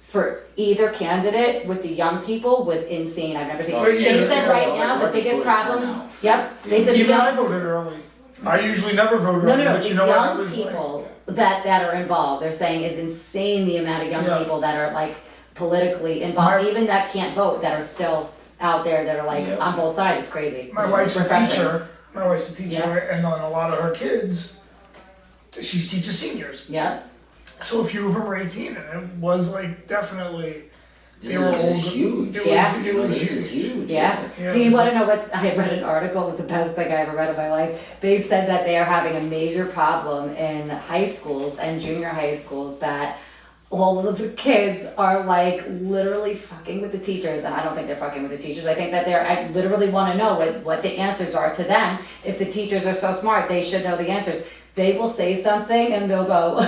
for either candidate with the young people was insane. I've never seen. Oh, They yeah. said right now the Right biggest before the problem. turnout. Yep. They said the Even I young. voted early. I usually never vote No, early, no, but the you know what? I young was people that are involved, they're saying is insane the amount of young Yeah. people that are like politically involved, My- even that can't vote, that are still out there that are like Yeah. on both sides. It's crazy. My It's wife's a refreshing. teacher. My wife's a teacher, Yeah. and on a lot of her kids, she teaches seniors. Yep. So a few of them were 18, and it was like definitely This they were is old. huge. It Yeah. was, You it know, was this is huge. huge. Yeah. Yeah. Do you want to know what I read an article? It was the best thing I ever read in my life. They said that they are having a major problem in high schools and junior high schools that all of the kids are like literally fucking with the teachers, and I don't think they're fucking with the teachers. I think that I literally want to know what the answers are to them. If the teachers are so smart, they should know the answers. They will say something and they'll go,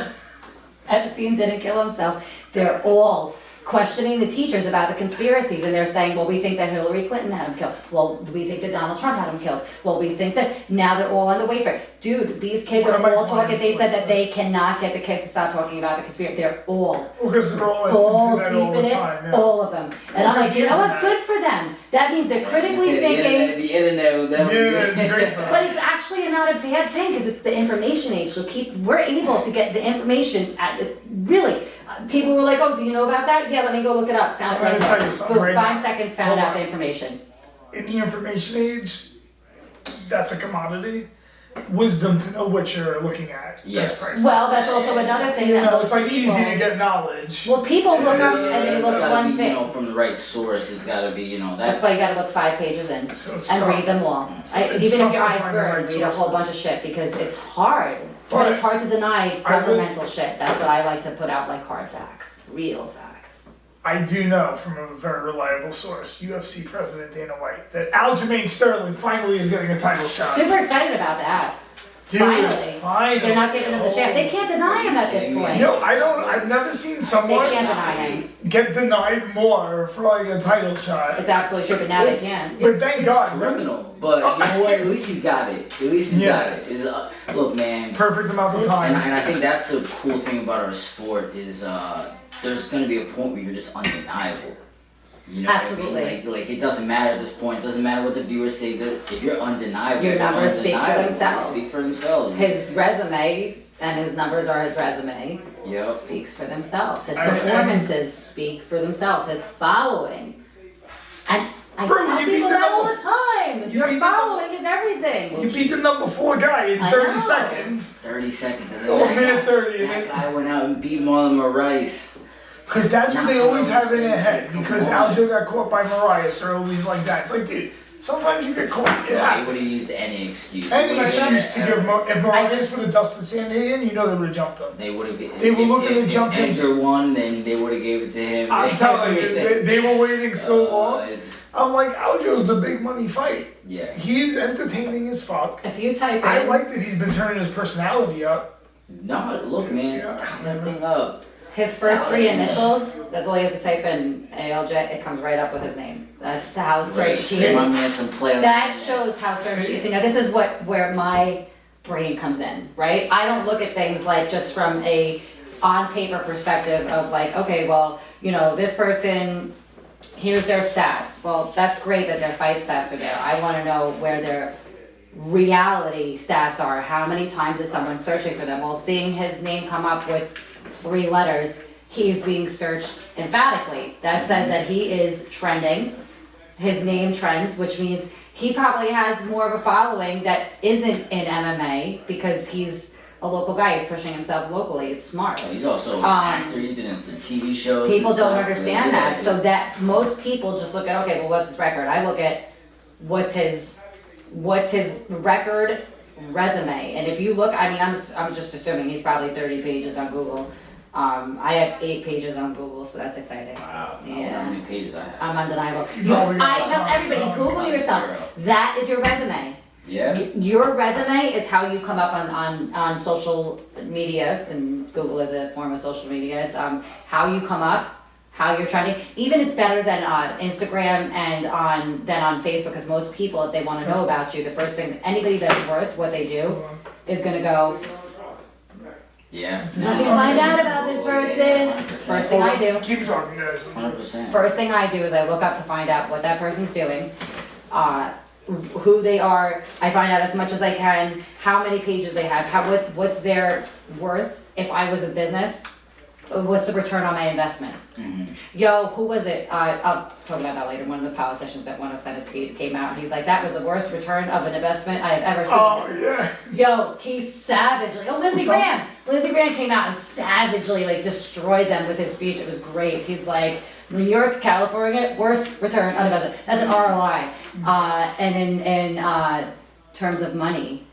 Epstein didn't kill himself. They're all questioning the teachers about the conspiracies, and they're saying, well, we think that Hillary Clinton had him killed. Well, we think that Donald Trump had him killed. Well, we think that now they're all on the wayfarer. Dude, these kids One are of my all talking. clients They said was that they cannot get the kids to stop talking about the conspiracy. They're all Well, because they're all balls into deep that all in the it, time. Yeah. all of them. And I'm Well, like, you know what? 'cause Good for them. That means they're critically thinking. The internet will definitely. Yeah, it's great for them. But it's actually not a bad thing because it's the information age. So we're able to get the information at the, really. People were like, oh, do you know about that? Yeah, let me go look it up. Found it I'm right gonna tell there. you something Boom, right 5 now. seconds, found Hold out on. the information. In the information age, that's a commodity. Wisdom to know what you're looking at. Yes. That's priceless. Well, that's also another thing You that know, most it's like people, easy to get knowledge. well, people look up and they It's look at gotta one be, thing. You know, from the right source. It's got to be, you know, That's that's why you gotta look 5 pages in So it's and tough. read them all. It's Even tough if your to eyes find the burn, right read a whole sources. bunch of shit because it's hard. But But it's hard to deny I will- governmental shit. That's what I like to put out like hard facts, real facts. I do know from a very reliable source, UFC President Dana White, that Aljamain Sterling finally is getting a title shot. Super excited about that. Dude, Finally. They're not giving him the shaft. They can't deny him at this point. Yo, I've never seen They someone can't deny him. get denied more for like a title shot. It's absolutely true, but now they It's- can. But thank God. criminal. But you know what? At least he's got it. At least he's Yeah. got it. Is look, man. Perfect amount of And time. I think that's the cool thing about our sport is there's gonna be a point where you're just undeniable. You know Absolutely. what I mean? Like it doesn't matter at this point. It doesn't matter what the viewers say. If you're undeniable, Your you're numbers speak for undeniable. themselves. Speak for themselves. His resume, and his numbers are his resume, Yep. speaks for themselves. His I- performances speak for themselves. His following. And I Bro, tell you beat people the that all number- the time. you Your beat the following is everything. You beat the number 4 guy in I 30 know. seconds. 30 seconds. And Oh, then minute 30. that guy went out and beat Marlon Moraes. Because that's what they always have in their head. Come Because on. Aljo got caught by Marias, they're always like that. It's like, dude, sometimes you get caught. It They would have happens. used any excuse. Any For sure. excuse to give if Marias just- would have dusted Sandhagen, you know they would have jumped him. They would have. They were looking to jump him. If Edgar won, then they would have gave it to him. I'm telling you, they were waiting so long. It's- I'm like, Aljo's the big money fight. yeah. He's entertaining as fuck. If you type I in, like that he's been turning his personality up. No, look, man. Yeah. Turn that thing up. his first 3 initials, that's all you have to type in ALJ, it comes right up with his name. That's how Right. searched he Give my is. man some play on That shows how searched he is. See, now this is where my brain comes in, right? I don't look at things like just from a on paper perspective of like, okay, well, you know, this person, here's their stats. Well, that's great that their fight stats are there. I want to know where their reality stats are. How many times is someone searching for them? Well, seeing his name come up with 3 letters, he's being searched emphatically. That says that he is trending. His name trends, which means he probably has more of a following that isn't in MMA because he's a local guy. He's pushing himself locally. It's smart. He's also an actor. He's been in some TV shows. People and don't stuff. understand that. So that most people just look at, okay, well, what's his record? I look at what's his record resume. And if you look, I mean, I'm just assuming he's probably 30 pages on Google. I have 8 pages on Google, so that's exciting. Wow. I wonder Yeah. how many pages I have. I'm undeniable. No, I tell everybody, Google yourself. That is your resume. Yeah. Your resume is how you come up on social media, and Google is a form of social media. It's how you come up, how you're trending. Even it's better than Instagram and than on Facebook, because most people, if they want to know about you, the first thing, anybody that's worth what they do is going to go, Yeah. let me find out about this person. 100%. First thing I do. Keep talking, guys. 100%. First thing I do is I look up to find out what that person's doing, who they are. I find out as much as I can, how many pages they have, what's their worth. If I was a business, what's the return on my investment? Mm-hmm. Yo, who was it? I'll talk about that later. One of the politicians that won a Senate seat came out and he's like, that was the worst return of an investment I have ever seen. Oh, yeah. Yo, he savagely. Oh, Lindsey Graham. Lindsey Graham came out and savagely like destroyed them with his speech. It was great. He's like, New York, California, worst return on investment. That's an ROI. And in terms of money,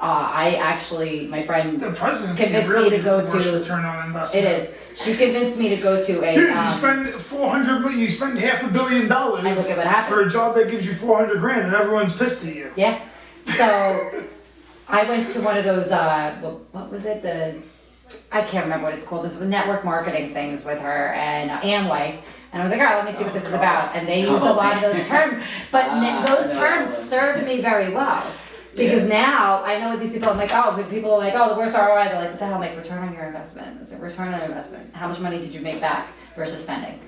I actually, my friend The presidency convinced really me to go is the worst to. return on investment. It is. She convinced me to go to a. Dude, you spend you spend $500 million I look at what happens. for a job that gives you $400,000, and everyone's pissed at you. Yeah. So I went to one of those, what was it? I can't remember what it's called. This was network marketing things with her and Amway. And I was like, all right, let me see what this is about. And they used a lot of those terms. But those terms served me very well. Because now I know what these people, I'm like, oh, people are like, oh, the worst ROI. They're like, what the hell? I'm like, return on your investment. It's a return on investment. How much money did you make back versus spending?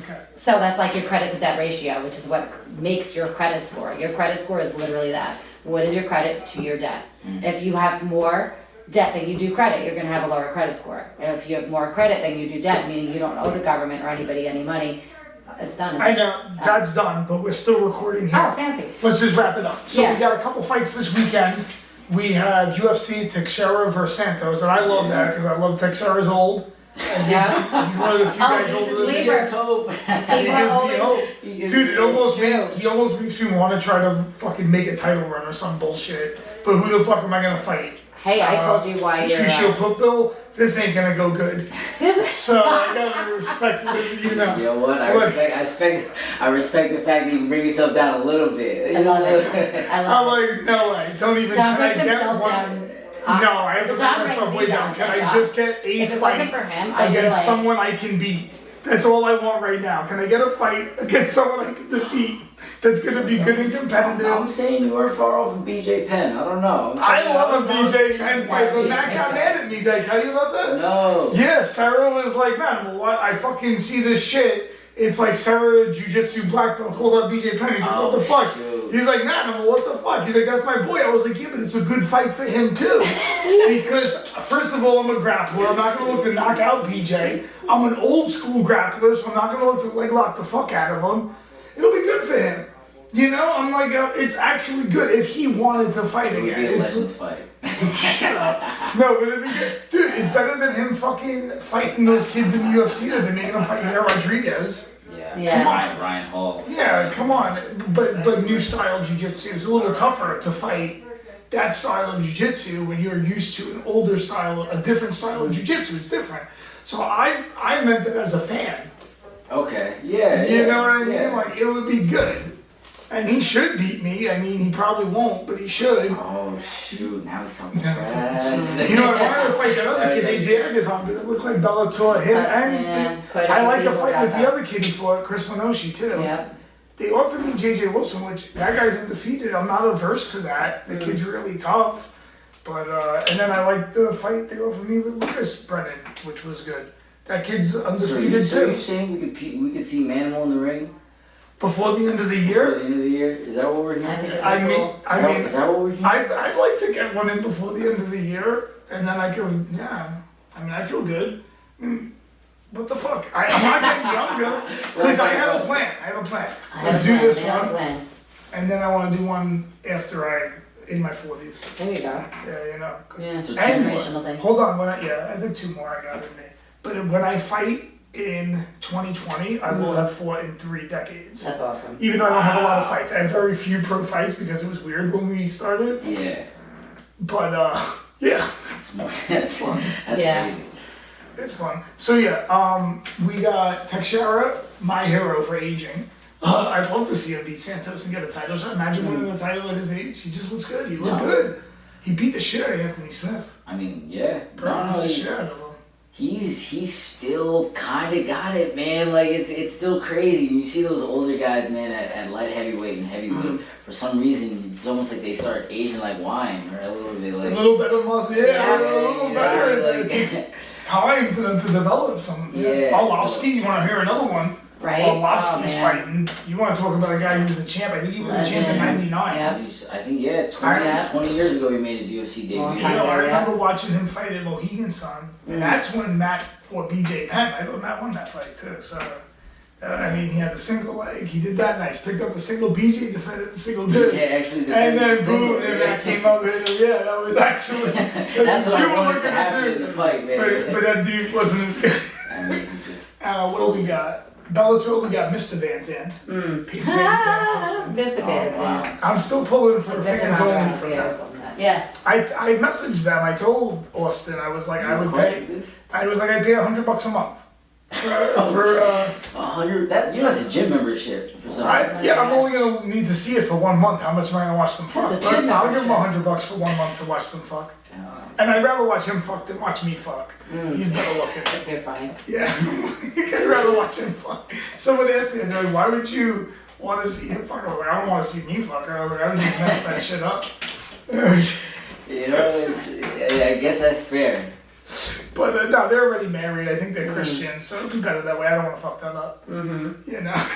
Okay. So that's like your credit to debt ratio, which is what makes your credit score. Your credit score is literally that. What is your credit to your debt? If you have more debt than you do credit, you're going to have a lower credit score. If you have more credit than you do debt, meaning you don't owe the government or anybody any money, it's done. Isn't I it? know, that's done, but we're still recording here. Oh, fancy. Let's just wrap it up. So Yeah. we got a couple fights this weekend. We have UFC Teixeira versus Santos, and I love that because I love Teixeira's old. And Yeah. he's one of the few guys he's a older than me. sleeper. Let's hope. He People gives me always- hope. Dude, true. he almost makes me want to try to fucking make a title run or some bullshit. But who the fuck am I gonna fight? Hey, I told you why you're. Tricio Pupil, this ain't gonna go good. So I gotta respect it, you know. You know what? I Look. respect the fact that you can bring yourself down a little bit. I love it. I I'm love it. like, no way, don't even. John can I brings get himself one? down. No, I have to John bring myself brings way me down. Can thank I God. just get a If it wasn't fight for him, I'd be against like, someone I can beat? That's all I want right now. Can I get a fight against someone I can defeat? That's gonna be good and I'm competitive. saying you weren't far off from BJ Penn. I don't know. I love a BJ Penn fight, but Matt got mad at me. Did I tell you about that? No. Yeah, Sarah was like, man, well, what? I fucking see this shit. It's like Sarah Jiu-Jitsu black belt calls out BJ Penn. He's like, what the fuck? Shoot. He's like, man, well, what the fuck? He's like, that's my boy. I was like, yeah, but it's a good fight for him too. Because first of all, I'm a grappler. I'm not gonna look to knock out BJ. I'm an old school grappler, so I'm not gonna look to leg lock the fuck out of him. It'll be good for him. You know, I'm like, it's actually good if he wanted to fight It would again. be a It's- legends fight. Shut up. No, but it'd be good. Dude, it's better than him fucking fighting those kids in the UFC that they're making him fight Yair Rodriguez. Yeah. Ryan Hall. Yeah, come on. But new style jiu-jitsu is a little tougher to fight that style of jiu-jitsu when you're used to an older style, a different style of jiu-jitsu. It's different. So I meant it as a fan. Okay. Yeah. You know what I mean? yeah. Like, it would be good. And he should beat me. I mean, he probably won't, but he should. Oh shoot! Now he's talking Yeah. trash. You know, I wanted to fight that other kid, AJ Agazon, but it looked like Bellator, him, and quite a I few like a people fight got with that. the other kid he fought, Chris Lenoshi, too. Yep. They offered me JJ Wilson, which that guy's undefeated. I'm not averse to that. The kid's really tough. But and then I liked the fight they offered me with Lucas Brennan, which was good. That kid's undefeated So too. you're saying we could see Manimal in the ring Before the end of the before year, the end of the year? Is that what we're hearing? I think it'd be I mean, cool. Is that what we're hearing? I'd like to get one in before the end of the year, and then I could, yeah. I mean, I feel good. What the fuck? I'm not getting younger because I have a plan. Let's do this one, and then I want to do one after in my 40s. There you go. Yeah, you know. Yeah, So generational thing. Hold on, I think 2 more I got in me. But when I fight in 2020, I will have fought in 3 decades. That's awesome. Even though I don't have a lot of fights, I have very few pro fights because it was weird when we started. Yeah. But yeah, That's fun. That's Yeah. crazy. it's fun. So yeah, we got Teixeira, my hero for aging. I'd love to see him beat Santos and get a title shot. Imagine winning the title at his age. He just looks good. He looked good. He beat the shit out of Anthony Smith. I mean, yeah. Beat the shit out of him. He's still kind of got it, man. Like it's still crazy. You see those older guys, man, at light heavyweight and heavyweight. For some reason, it's almost like they start aging like wine, or a little bit like A little better muscle, yeah, a little better. like- It takes time for them to develop some. Yeah, Arlovsky, you want to hear another one? Right? Arlovsky's Oh, man. fighting. You want to talk about a guy who was a champ? I think he was a champ in Legend. '99. Yeah. I think 20, Yeah. 20 years ago he made his UFC debut. Long You time. know, I Yeah. remember watching him fight at Mohegan Sun, and that's when Matt fought BJ Penn. I thought Matt won that fight too. So, I mean, he had the single leg. He did that nice. Picked up the single. BJ defended the single good. Yeah, actually. And then the single, boom, and Matt came up with him. Yeah, that was actually. That's what you I were wanted looking to happen at in the dude. fight, man. But that dude wasn't as good. I mean, he just. What do we got? Bellator, we got Mr. Van Zandt. Pete Van Zandt. Mr. Bits. Wow. I'm still pulling for fans only for Yeah. that. Yeah. I messaged them. I told Austin I was like I would requested pay. this? I was like I'd pay $100 a month for 100. That that's a gym membership for some. I'm only gonna need to see it for 1 month. How much am I gonna watch them fuck? That's a But gym I'll give him membership. $100 for 1 month to watch them fuck. And I'd rather watch him fuck than watch me fuck. He's better looking. You're fine. Yeah, I'd rather watch him fuck. Someone asked me, they're like, why would you want to see him fuck? I was like, I don't want to see me fuck. I was like, I would just mess that shit up. You know, I guess that's fair. But no, they're already married. I think they're Christian, so it'll be better that way. I don't want to fuck that up. You know.